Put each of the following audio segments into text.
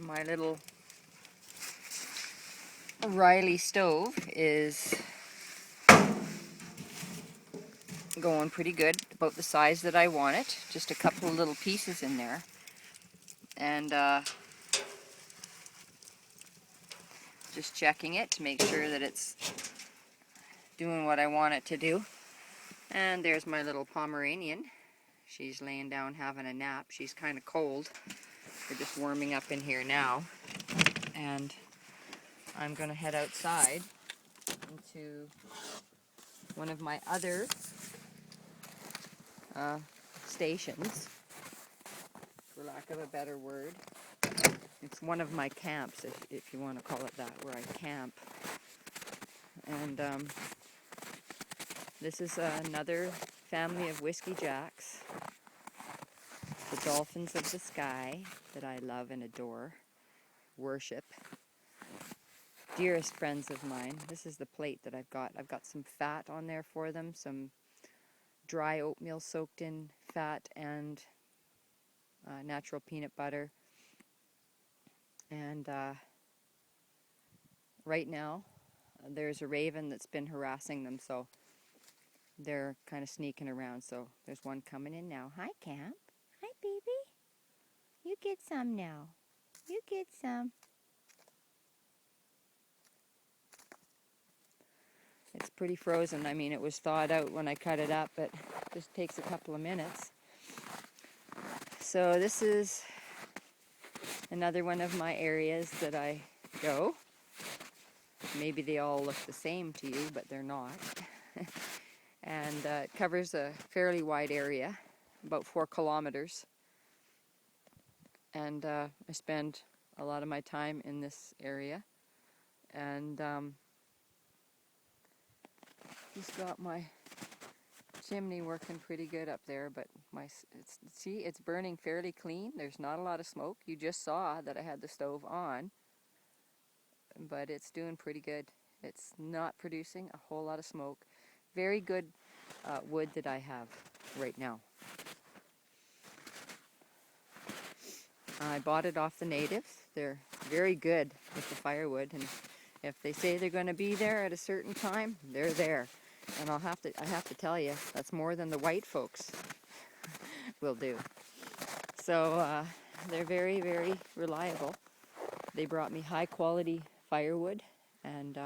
My little Riley stove is going pretty good, about the size that I want it. Just a couple of little pieces in there. And just checking it to make sure that it's doing what I want it to do. And there's my little Pomeranian. She's laying down having a nap. She's kind of cold. We're just warming up in here now. And I'm going to head outside into one of my other stations, for lack of a better word. It's one of my camps, if you want to call it that, where I camp. And this is another family of whiskey jacks, the Dolphins of the sky, that I love and adore, worship. Dearest friends of mine. This is the plate that I've got. I've got some fat on there for them, some dry oatmeal soaked in fat, and natural peanut butter. And right now there's a raven that's been harassing them, so they're kind of sneaking around. So there's one coming in now. Hi, Camp. Hi, baby. You get some now. You get some. It's pretty frozen. I mean, it was thawed out when I cut it up, but it just takes a couple of minutes. So this is another one of my areas that I go. Maybe they all look the same to you, but they're not. And it covers a fairly wide area, about 4 kilometers. And I spend a lot of my time in this area. And just got my chimney working pretty good up there, but see, it's burning fairly clean. There's not a lot of smoke. You just saw that I had the stove on, but it's doing pretty good. It's not producing a whole lot of smoke. Very good wood that I have right now. I bought it off the natives. They're very good with the firewood, and if they say they're going to be there at a certain time, they're there. And I have to tell you, that's more than the white folks will do. So they're very, very reliable. They brought me high quality firewood, and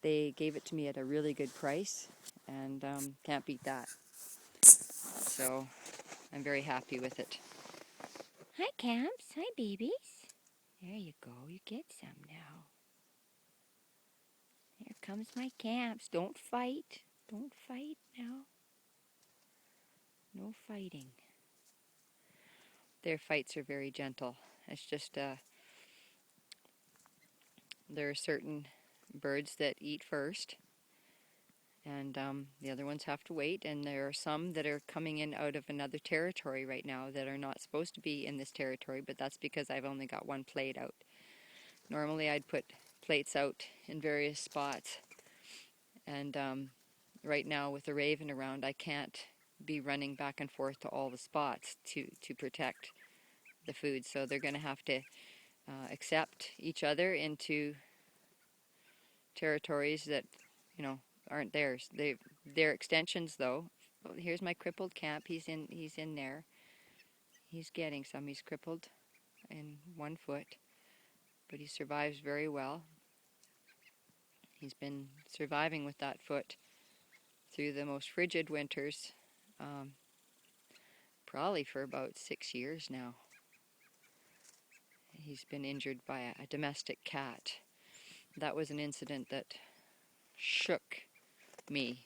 they gave it to me at a really good price, and can't beat that. So I'm very happy with it. Hi, Camps. Hi, babies. There you go. You get some now. Here comes my Camps. Don't fight. Don't fight now. No fighting. Their fights are very gentle. It's just there are certain birds that eat first, and the other ones have to wait. And there are some that are coming in out of another territory right now that are not supposed to be in this territory, but that's because I've only got one plate out. Normally I'd put plates out in various spots, and right now with the raven around, I can't be running back and forth to all the spots to protect the food. So they're going to have to accept each other into territories that, you know, aren't theirs. They're extensions, though. Oh, here's my crippled Camp. He's in there. He's getting some. He's crippled in one foot, but he survives very well. He's been surviving with that foot through the most frigid winters, probably for about 6 years now. He's been injured by a domestic cat. That was an incident that shook me.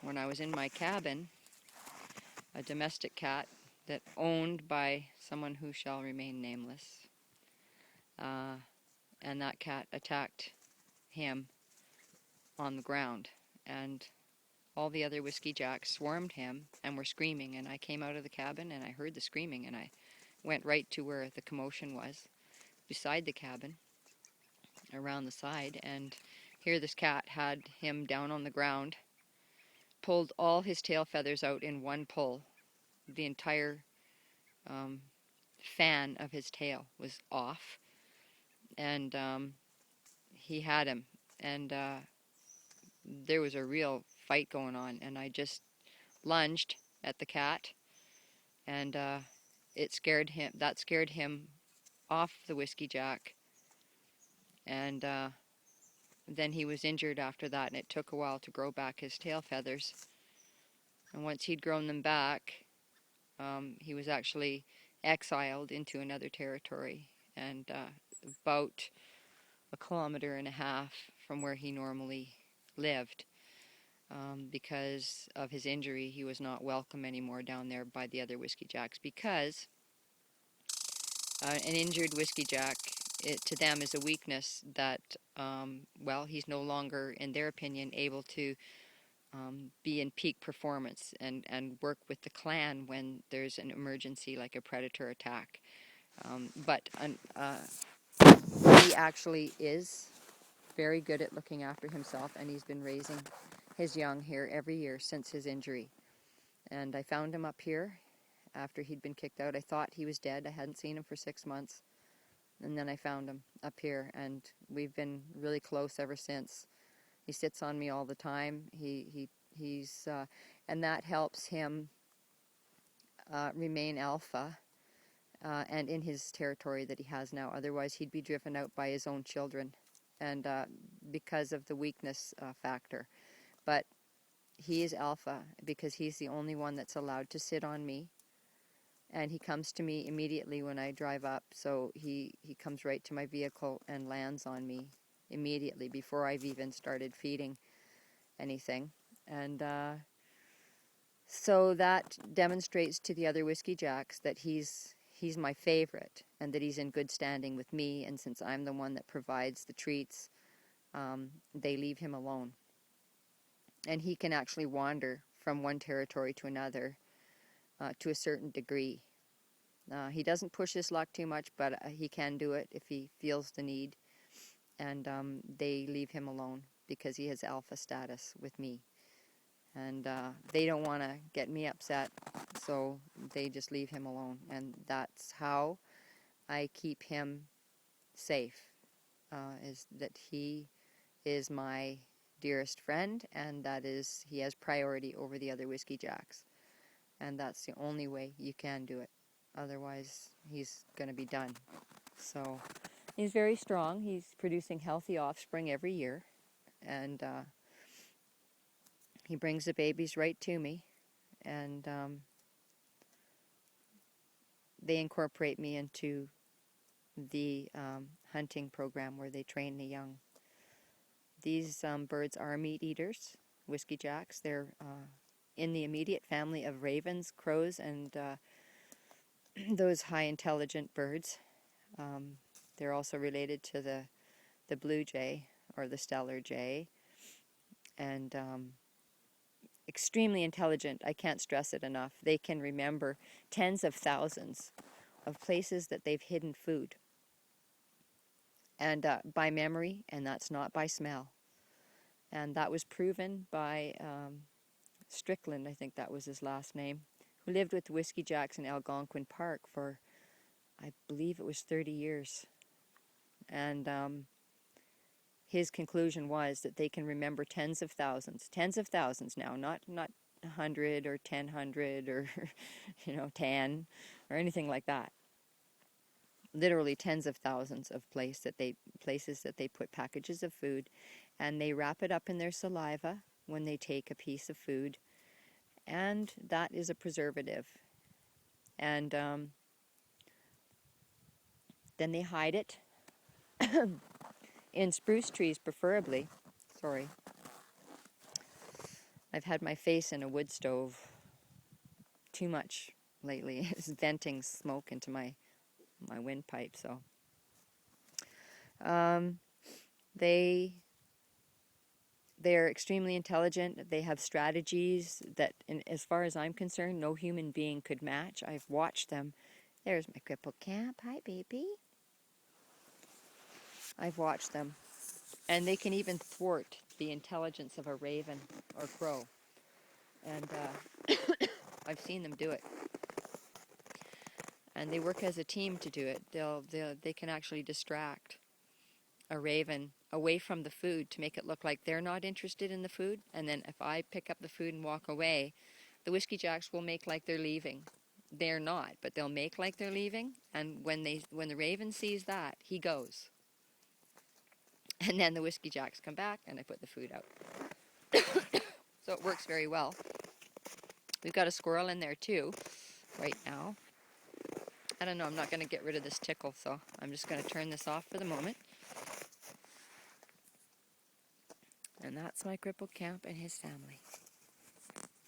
When I was in my cabin, a domestic cat that owned by someone who shall remain nameless, and that cat attacked him on the ground, and all the other whiskey jacks swarmed him and were screaming, and I came out of the cabin and I heard the screaming, and I went right to where the commotion was, beside the cabin, around the side, and here this cat had him down on the ground, pulled all his tail feathers out in one pull, the entire fan of his tail was off, and he had him, and there was a real fight going on, and I just lunged at the cat, and it scared him. That scared him off the whiskey jack, and then he was injured after that, and it took a while to grow back his tail feathers. And once he'd grown them back, he was actually exiled into another territory, and about 1.5 kilometers from where he normally lived. Because of his injury, he was not welcome anymore down there by the other whiskey jacks, because an injured whiskey jack, to them, is a weakness that, well, he's no longer, in their opinion, able to be in peak performance and work with the clan when there's an emergency like a predator attack. But he actually is very good at looking after himself, and he's been raising his young here every year since his injury. And I found him up here after he'd been kicked out. I thought he was dead. I hadn't seen him for 6 months. And then I found him up here, and we've been really close ever since. He sits on me all the time. He's and that helps him remain alpha and in his territory that he has now. Otherwise, he'd be driven out by his own children, and because of the weakness factor. But he is alpha because he's the only one that's allowed to sit on me, and he comes to me immediately when I drive up. So he comes right to my vehicle and lands on me immediately before I've even started feeding anything. And so that demonstrates to the other whiskey jacks that he's my favorite, and that he's in good standing with me. And since I'm the one that provides the treats, they leave him alone. And he can actually wander from one territory to another to a certain degree. He doesn't push his luck too much, but he can do it if he feels the need. And they leave him alone because he has alpha status with me. And they don't want to get me upset, so they just leave him alone. And that's how I keep him safe, is that he is my dearest friend, and that is, he has priority over the other whiskey jacks. And that's the only way you can do it. Otherwise, he's going to be done. So he's very strong. He's producing healthy offspring every year. And he brings the babies right to me. And they incorporate me into the hunting program where they train the young. These birds are meat eaters, whiskey jacks. They're in the immediate family of ravens, crows, and those high intelligent birds. They're also related to the blue jay or the stellar jay, and extremely intelligent. I can't stress it enough. They can remember tens of thousands of places that they've hidden food, and by memory, and that's not by smell. And that was proven by Strickland, I think that was his last name, who lived with the whiskey jacks in Algonquin Park for, I believe it was 30 years. And his conclusion was that they can remember tens of thousands now, not 100 or 1,000 or 10 or anything like that. Literally tens of thousands of places that they put packages of food, and they wrap it up in their saliva when they take a piece of food, and that is a preservative. And then they hide it in spruce trees, preferably. Sorry. I've had my face in a wood stove too much lately. It's venting smoke into my windpipe, so. They're extremely intelligent. They have strategies that, as far as I'm concerned, no human being could match. I've watched them. There's my crippled cat. Hi, baby. I've watched them. And they can even thwart the intelligence of a raven or crow. And I've seen them do it. and they work as a team to do it. They can actually distract a raven away from the food to make it look like they're not interested in the food. And then if I pick up the food and walk away, the whiskey jacks will make like they're leaving. They're not, but they'll make like they're leaving. And when the raven sees that, he goes. And then the whiskey jacks come back, and I put the food out. So it works very well. We've got a squirrel in there too, right now. I don't know, I'm not going to get rid of this tickle, so I'm just going to turn this off for the moment. And that's my crippled camp and his family.